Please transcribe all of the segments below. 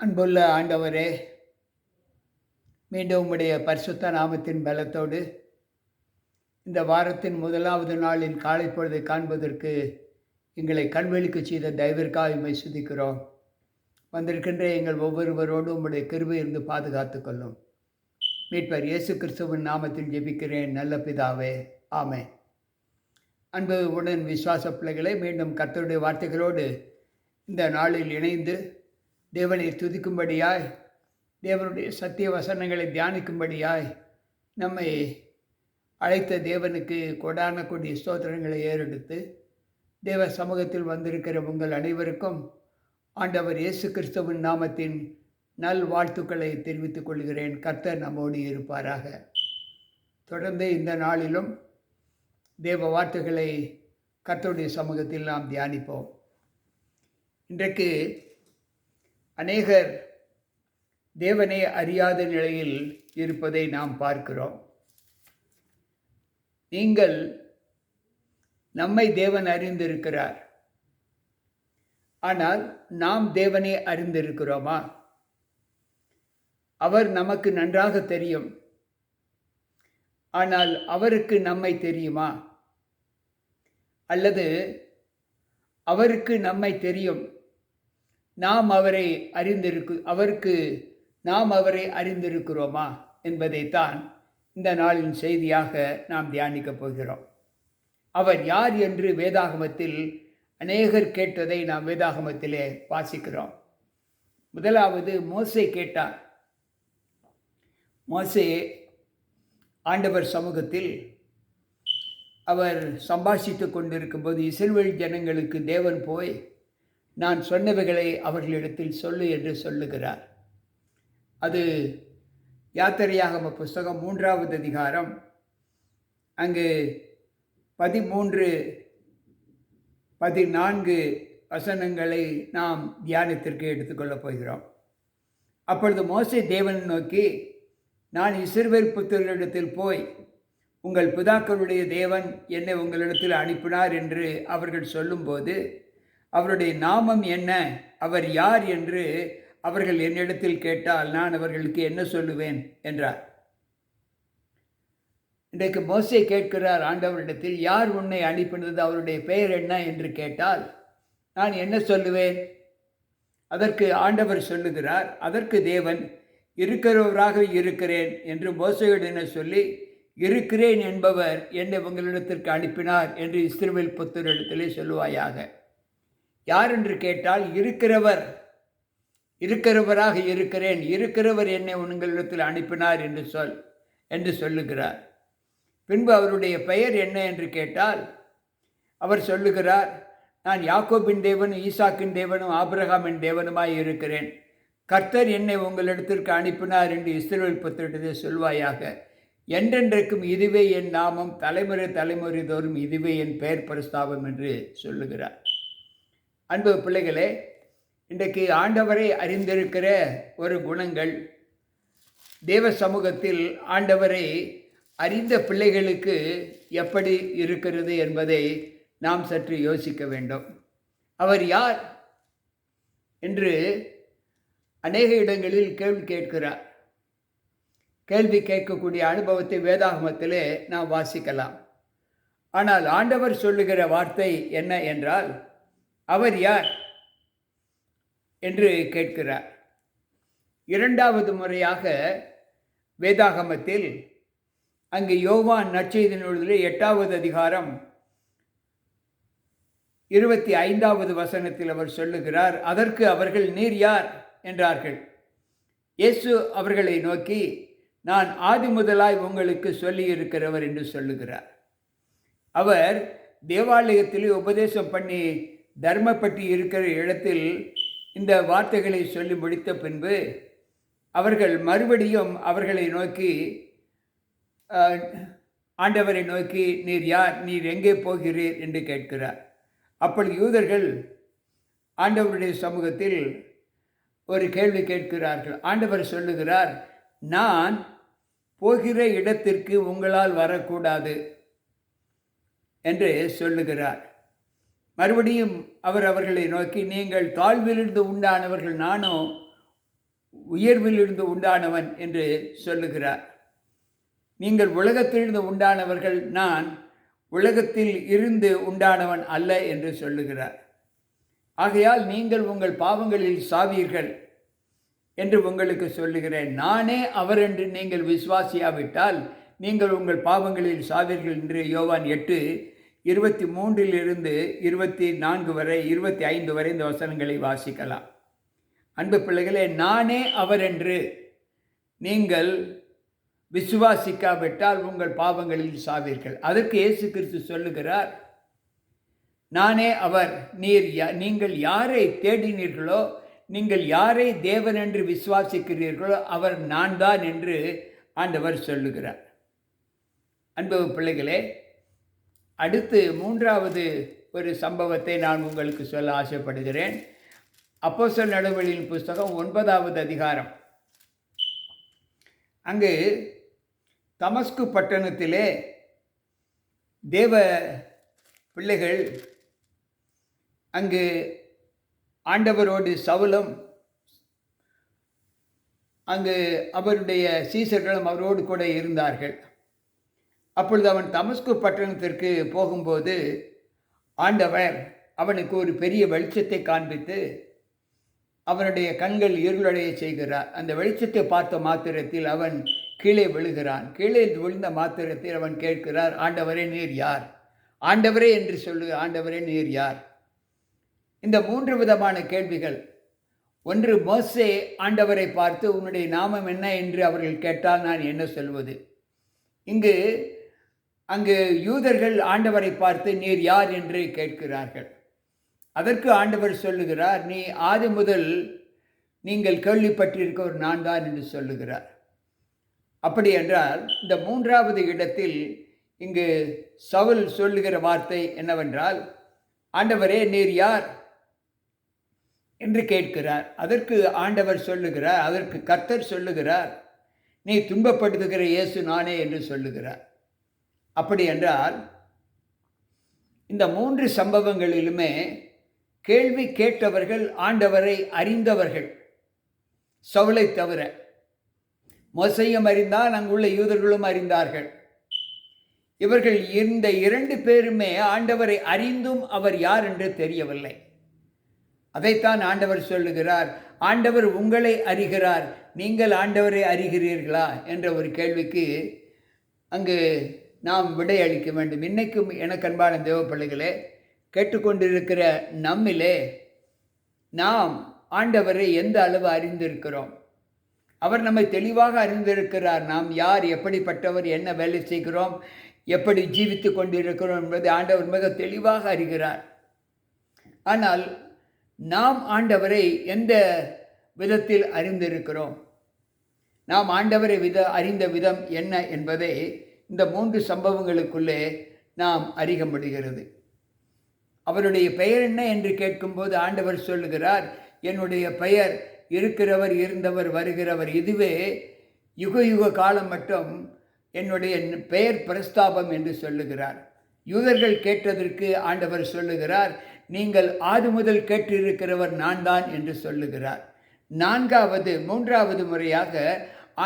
அன்புள்ள ஆண்டவரே, மீண்டும் உம்முடைய பரிசுத்த நாமத்தின் பலத்தோடு இந்த வாரத்தின் முதலாவது நாளின் காலை பொழுதை காண்பதற்கு எங்களை கண்விழிக்கச் செய்த தயவிற்காக உம்மை துதிக்கிறோம். வந்திருக்கின்ற எங்கள் ஒவ்வொருவரோடும் உம்முடைய கிருபை இருந்து பாதுகாத்துக் கொள்ளும். மீட்பர் இயேசு கிறிஸ்துவின் நாமத்தில் ஜெபிக்கிறேன் நல்ல பிதாவே, ஆமென். அன்பு உடன் விசுவாச பிள்ளைகளை, மீண்டும் கர்த்தருடைய வார்த்தைகளோடு இந்த நாளில் இணைந்து தேவனை துதிக்கும்படியாய், தேவனுடைய சத்திய வசனங்களை தியானிக்கும்படியாய் நம்மை அழைத்த தேவனுக்கு கொடான கொடி ஸ்தோத்திரங்களை ஏறெடுத்து தேவ சமூகத்தில் வந்திருக்கிற உங்கள் அனைவருக்கும் ஆண்டவர் இயேசு கிறிஸ்துவின் நாமத்தின் நல் வாழ்த்துக்களை தெரிவித்துக் கொள்கிறேன். கர்த்தர் நம்மோடு இருப்பாராக. தொடர்ந்து இந்த நாளிலும் தேவ வார்த்தைகளை கர்த்தருடைய சமூகத்தில் நாம் தியானிப்போம். இன்றைக்கு அநேகர் தேவனை அறியாத நிலையில் இருப்பதை நாம் பார்க்கிறோம். நீங்கள் நம்மை தேவன் அறிந்திருக்கிறார், ஆனால் நாம் தேவனை அறிந்திருக்கிறோமா? அவர் நமக்கு நன்றாக தெரியும், ஆனால் அவருக்கு நம்மை தெரியுமா? அல்லது அவருக்கு நம்மை தெரியும், நாம் அவரை அவரை அறிந்திருக்கிறோமா என்பதைத்தான் இந்த நாளின் செய்தியாக நாம் தியானிக்கப் போகிறோம். அவர் யார் என்று வேதாகமத்தில் அநேகர் கேட்டதை நாம் வேதாகமத்திலே வாசிக்கிறோம். முதலாவது மோசே கேட்டார். மோசே ஆண்டவர் சமூகத்தில் அவர் சம்பாஷித்து கொண்டிருக்கும்போது இஸ்ரவேல் ஜனங்களுக்கு தேவன் போய், நான் சொன்னவைகளை அவர்களிடத்தில் சொல்லு என்று சொல்லுகிறார். அது யாத்திரையாகம புஸ்தகம் 3வது அதிகாரம். அங்கு 13, 14 வசனங்களை நாம் தியானத்திற்கு எடுத்துக்கொள்ளப் போகிறோம். அப்பொழுது மோசே தேவனை நோக்கி, நான் இஸ்ரவேல் புத்திரரிடத்தில் போய், உங்கள் பிதாக்களுடைய தேவன் என்னை உங்களிடத்தில் அனுப்பினார் என்று அவர்கள் சொல்லும்போது, அவருடைய நாமம் என்ன, அவர் யார் என்று அவர்கள் என்னிடத்தில் கேட்டால் நான் அவர்களுக்கு என்ன சொல்லுவேன் என்றார். இன்றைக்கு மோசே கேட்கிறார் ஆண்டவரிடத்தில், யார் உன்னை அனுப்பினது, அவருடைய பெயர் என்ன என்று கேட்டால் நான் என்ன சொல்லுவேன்? அதற்கு ஆண்டவர் சொல்லுகிறார், அதற்கு தேவன், இருக்கிறவராக இருக்கிறேன் என்று மோசேயுடனே சொல்லி, இருக்கிறேன் என்பவர் என்னை உங்களிடத்திற்கு அனுப்பினார் என்று இஸ்ரவேல் புத்திரரிடத்திலே சொல்லுவாயாக. யார் என்று கேட்டால், இருக்கிறவராக இருக்கிறேன், இருக்கிறவர் என்னை உங்களிடத்தில் அனுப்பினார் என்று சொல்லுகிறார். பின்பு அவருடைய பெயர் என்ன என்று கேட்டால் அவர் சொல்லுகிறார், நான் யாக்கோபின் தேவனும் ஈசாக்கின் தேவனும் ஆபிரகாமின் தேவனுமாய் இருக்கிறேன், கர்த்தர் என்னை உங்களிடத்திற்கு அனுப்பினார் என்று இஸ்ரவேல் புத்திரரிடத்திலே சொல்வாயாக. என்றென்றைக்கும் இதுவே என் நாமம், தலைமுறை தலைமுறை தோறும் இதுவே என் பெயர் பிரஸ்தாபம் என்று சொல்லுகிறார். அன்பு பிள்ளைகளே, இன்றைக்கு ஆண்டவரை அறிந்திருக்கிற ஒரு குணங்கள் தேவ சமூகத்தில் ஆண்டவரை அறிந்த பிள்ளைகளுக்கு எப்படி இருக்கிறது என்பதை நாம் சற்று யோசிக்க வேண்டும். அவர் யார் என்று அநேக இடங்களில் கேள்வி கேட்கிறார். கேள்வி கேட்கக்கூடிய அனுபவத்தை வேதாகமத்திலே நாம் வாசிக்கலாம். ஆனால் ஆண்டவர் சொல்லுகிற வார்த்தை என்ன என்றால், அவர் யார் என்று கேட்கிறார். இரண்டாவது முறையாக வேதாகமத்தில் அங்கு யோவான் நற்செய்தி நூலிலே 8வது அதிகாரம் 25வது வசனத்தில் அவர் சொல்லுகிறார், அதற்கு அவர்கள், நீர் யார் என்றார்கள். இயேசு அவர்களை நோக்கி, நான் ஆதி முதலாய் உங்களுக்கு சொல்லியிருக்கிறவர் என்று சொல்லுகிறார். அவர் தேவாலயத்திலே உபதேசம் பண்ணி தர்மப்பட்டி இருக்கிற இடத்தில் இந்த வார்த்தைகளை சொல்லி முடித்த பின்பு அவர்கள் மறுபடியும் அவர்களை நோக்கி, ஆண்டவரை நோக்கி, நீர் யார், நீர் எங்கே போகிறீர் என்று கேட்கிறார். அப்பொழுது யூதர்கள் ஆண்டவருடைய சமூகத்தில் ஒரு கேள்வி கேட்கிறார்கள். ஆண்டவர் சொல்லுகிறார், நான் போகிற இடத்திற்கு உங்களால் வரக்கூடாது என்று சொல்லுகிறார். மறுபடியும் அவர் அவர்களை நோக்கி, நீங்கள் தாழ்விலிருந்து உண்டானவர்கள், நானும் உயர்விலிருந்து உண்டானவன் என்று சொல்லுகிறார். நீங்கள் உலகத்திலிருந்து உண்டானவர்கள், நான் உலகத்தில் இருந்து உண்டானவன் அல்ல என்று சொல்லுகிறார். ஆகையால் நீங்கள் உங்கள் பாவங்களில் சாவீர்கள் என்று உங்களுக்கு சொல்லுகிறேன். நானே அவர் என்று நீங்கள் விசுவாசியாவிட்டால் நீங்கள் உங்கள் பாவங்களில் சாவீர்கள் என்று யோவான் 8:23 24 வரை 25 வரை இந்த வசனங்களை வாசிக்கலாம். அன்பு பிள்ளைகளே, நானே அவர் என்று நீங்கள் விசுவாசிக்காவிட்டால் உங்கள் பாவங்களில் சாவீர்கள். அதற்கு இயேசு கிறிஸ்து சொல்லுகிறார், நானே அவர். நீங்கள் யாரை தேடினீர்களோ, நீங்கள் யாரை தேவன் என்று விசுவாசிக்கிறீர்களோ அவர் நான் தான் என்று ஆண்டவர் சொல்லுகிறார். அன்பு பிள்ளைகளே, அடுத்து மூன்றாவது ஒரு சம்பவத்தை நான் உங்களுக்கு சொல்ல ஆசைப்படுகிறேன். அப்போஸ்தலர் நடவடிக்கைகளின் புஸ்தகம் 9வது அதிகாரம். அங்கு தமஸ்கு பட்டணத்திலே தேவ பிள்ளைகள், அங்கு ஆண்டவரோடு சவுலும் அங்கு அவருடைய சீசர்களும் அவரோடு கூட இருந்தார்கள். அப்பொழுது அவன் தமஸ்கு பட்டணத்திற்கு போகும்போது ஆண்டவர் அவனுக்கு ஒரு பெரிய வெளிச்சத்தை காண்பித்து அவனுடைய கண்கள் இருளடைய செய்கிறார். அந்த வெளிச்சத்தை பார்த்த மாத்திரத்தில் அவன் கீழே விழுகிறான். கீழே விழுந்த மாத்திரத்தில் அவன் கேட்கிறார், ஆண்டவரே நீர் யார்? ஆண்டவரே என்று சொல்லு, ஆண்டவரே நீர் யார்? இந்த 3 விதமான கேள்விகள். ஒன்று, மோசே ஆண்டவரை பார்த்து உன்னுடைய நாமம் என்ன என்று அவர்கள் கேட்டால் நான் என்ன சொல்வது? அங்கு யூதர்கள் ஆண்டவரை பார்த்து நீர் யார் என்று கேட்கிறார்கள். அதற்கு ஆண்டவர் சொல்லுகிறார், நீ ஆதி முதல் நீங்கள் கேள்விப்பட்டிருக்க ஒரு நான் தான் என்று சொல்லுகிறார். அப்படி என்றால் இந்த 3வது இடத்தில் இங்கு சவுல் சொல்லுகிற வார்த்தை என்னவென்றால், ஆண்டவரே நீர் யார் என்று கேட்கிறார். அதற்கு ஆண்டவர் சொல்லுகிறார், அதற்கு கர்த்தர் சொல்லுகிறார், நீ துன்பப்படுத்துகிற இயேசு நானே என்று சொல்லுகிறார். அப்படி என்றால் இந்த 3 சம்பவங்களிலுமே கேள்வி கேட்டவர்கள் ஆண்டவரை அறிந்தவர்கள், சவுலை தவிர. மோசையும் அறிந்தால் அங்குள்ள யூதர்களும் அறிந்தார்கள். இவர்கள் இந்த 2 பேருமே ஆண்டவரை அறிந்தும் அவர் யார் என்று தெரியவில்லை. அதைத்தான் ஆண்டவர் சொல்லுகிறார், ஆண்டவர் உங்களை அறிகிறார், நீங்கள் ஆண்டவரை அறிகிறீர்களா என்ற ஒரு கேள்விக்கு அங்கு நாம் விடை அளிக்க வேண்டும். இன்றைக்கும் எனக்கு அன்பான தேவ பிள்ளைகளே, கேட்டுக்கொண்டிருக்கிற நம்மிலே நாம் ஆண்டவரை எந்த அளவு அறிந்திருக்கிறோம்? அவர் நம்மை தெளிவாக அறிந்திருக்கிறார். நாம் யார், எப்படிப்பட்டவர், என்ன வேலை செய்கிறோம், எப்படி ஜீவித்து கொண்டிருக்கிறோம் என்பதை ஆண்டவர் மிக தெளிவாக அறிகிறார். ஆனால் நாம் ஆண்டவரை எந்த விதத்தில் அறிந்திருக்கிறோம்? நாம் ஆண்டவரை அறிந்த விதம் என்ன என்பதை இந்த 3 சம்பவங்களுக்குள்ளே நாம் அறிய முடிகிறது. அவருடைய பெயர் என்ன என்று கேட்கும்போது ஆண்டவர் சொல்லுகிறார், என்னுடைய பெயர் இருக்கிறவர், இருந்தவர், வருகிறவர். இதுவே யுக யுக காலம் மட்டும் என்னுடைய பெயர் பிரஸ்தாபம் என்று சொல்லுகிறார். யூதர்கள் கேட்டதற்கு ஆண்டவர் சொல்லுகிறார், நீங்கள் ஆதி முதல் கேட்டிருக்கிறவர் நான் தான் என்று சொல்லுகிறார். 3வது முறையாக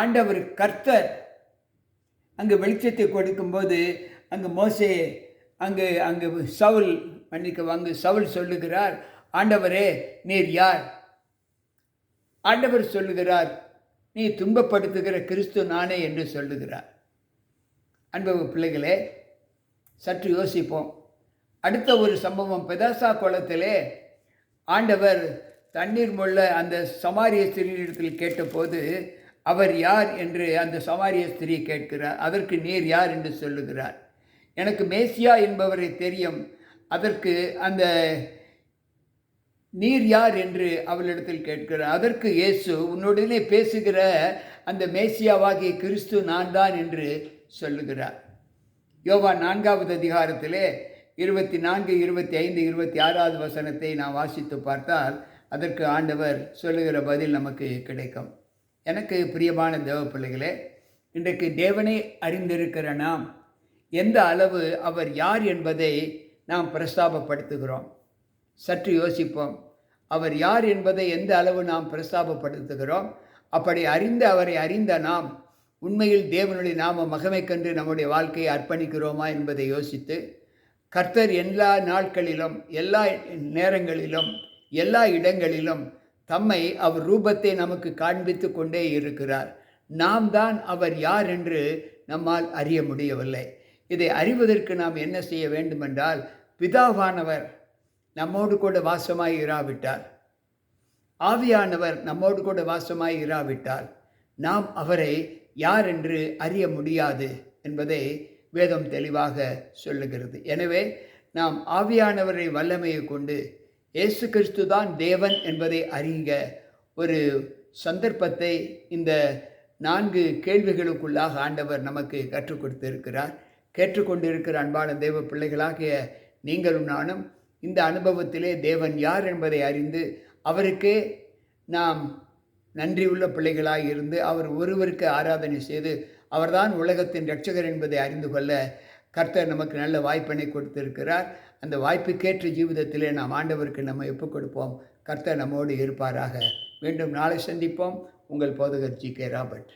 ஆண்டவர் கர்த்தர் அங்கு வெளிச்சத்தை கொடுக்கும்போது அங்கு மோசே அங்கு சவுல் சொல்லுகிறார், ஆண்டவரே நீர் யார்? ஆண்டவர் சொல்லுகிறார், நீ துன்பப்படுத்துகிற கிறிஸ்து நானே என்று சொல்லுகிறார். அன்பு பிள்ளைகளே, சற்று யோசிப்போம். அடுத்த ஒரு சம்பவம், பெதாசா குளத்திலே ஆண்டவர் தண்ணீர் மொள்ள அந்த சமாரிய ஸ்திரீயிடத்தில் கேட்டபோது அவர் யார் என்று அந்த சமாரிய ஸ்திரீ கேட்கிறார். அதற்கு நீர் யார் என்று சொல்லுகிறார். எனக்கு மேசியா என்பவரை தெரியும். அதற்கு அந்த நீர் யார் என்று அவளிடத்தில் கேட்கிறார். அதற்கு இயேசு, உன்னுடனே பேசுகிற அந்த மேசியாவாகிய கிறிஸ்து நான் தான் என்று சொல்லுகிறார். யோவான் 4வது அதிகாரத்திலே 24, 25, 26வது வசனத்தை நாம் வாசித்து பார்த்தால் அதற்கு ஆண்டவர் சொல்லுகிற பதில் நமக்கு கிடைக்கும். எனக்கு பிரியமான தேவ பிள்ளைகளே, இன்றைக்கு தேவனை அறிந்திருக்கிற நாம் எந்த அளவு அவர் யார் என்பதை நாம் பிரஸ்தாபப்படுத்துகிறோம்? சற்று யோசிப்போம். அவர் யார் என்பதை எந்த அளவு நாம் பிரஸ்தாபப்படுத்துகிறோம்? அப்படி அவரை அறிந்த நாம் உண்மையில் தேவனுடைய நாம மகிமைக்கென்று நம்முடைய வாழ்க்கையை அர்ப்பணிக்கிறோமா என்பதை யோசித்து, கர்த்தர் எல்லா நாட்களிலும், எல்லா நேரங்களிலும், எல்லா இடங்களிலும் தம்மை அவர் ரூபத்தை நமக்கு காண்பித்து கொண்டே இருக்கிறார். நாம் தான் அவர் யார் என்று நம்மால் அறிய முடியவில்லை. இதை அறிவதற்கு நாம் என்ன செய்ய வேண்டுமென்றால், பிதாவானவர் நம்மோடு கூட வாசமாய் இராவிட்டால், ஆவியானவர் நம்மோடு கூட வாசமாய் இராவிட்டால், நாம் அவரை யார் என்று அறிய முடியாது என்பதை வேதம் தெளிவாக சொல்லுகிறது. எனவே நாம் ஆவியானவரை வல்லமையை கொண்டு இயேசு கிறிஸ்து தான் தேவன் என்பதை அறிங்க ஒரு சந்தர்ப்பத்தை இந்த 4 கேள்விகளுக்குள்ளாக ஆண்டவர் நமக்கு கற்றுக் கொடுத்திருக்கிறார். கேட்டுக்கொண்டிருக்கிற அன்பான தேவ பிள்ளைகளாகிய நீங்களும் நானும் இந்த அனுபவத்திலே தேவன் யார் என்பதை அறிந்து அவருக்கே நாம் நன்றியுள்ள பிள்ளைகளாக இருந்து அவர் ஒருவருக்கு ஆராதனை செய்து அவர்தான் உலகத்தின் இரட்சகர் என்பதை அறிந்து கொள்ள கர்த்தர் நமக்கு நல்ல வாய்ப்பினை கொடுத்திருக்கிறார். அந்த வாய்ப்புக்கேற்ற ஜீவிதத்திலே நாம் ஆண்டவருக்கு நம்ம ஒப்புக் கொடுப்போம். கர்த்தர் நம்மோடு இருப்பாராக. மீண்டும் நாளை சந்திப்போம். உங்கள் போதகர் ஜி.கே. ராபர்ட்.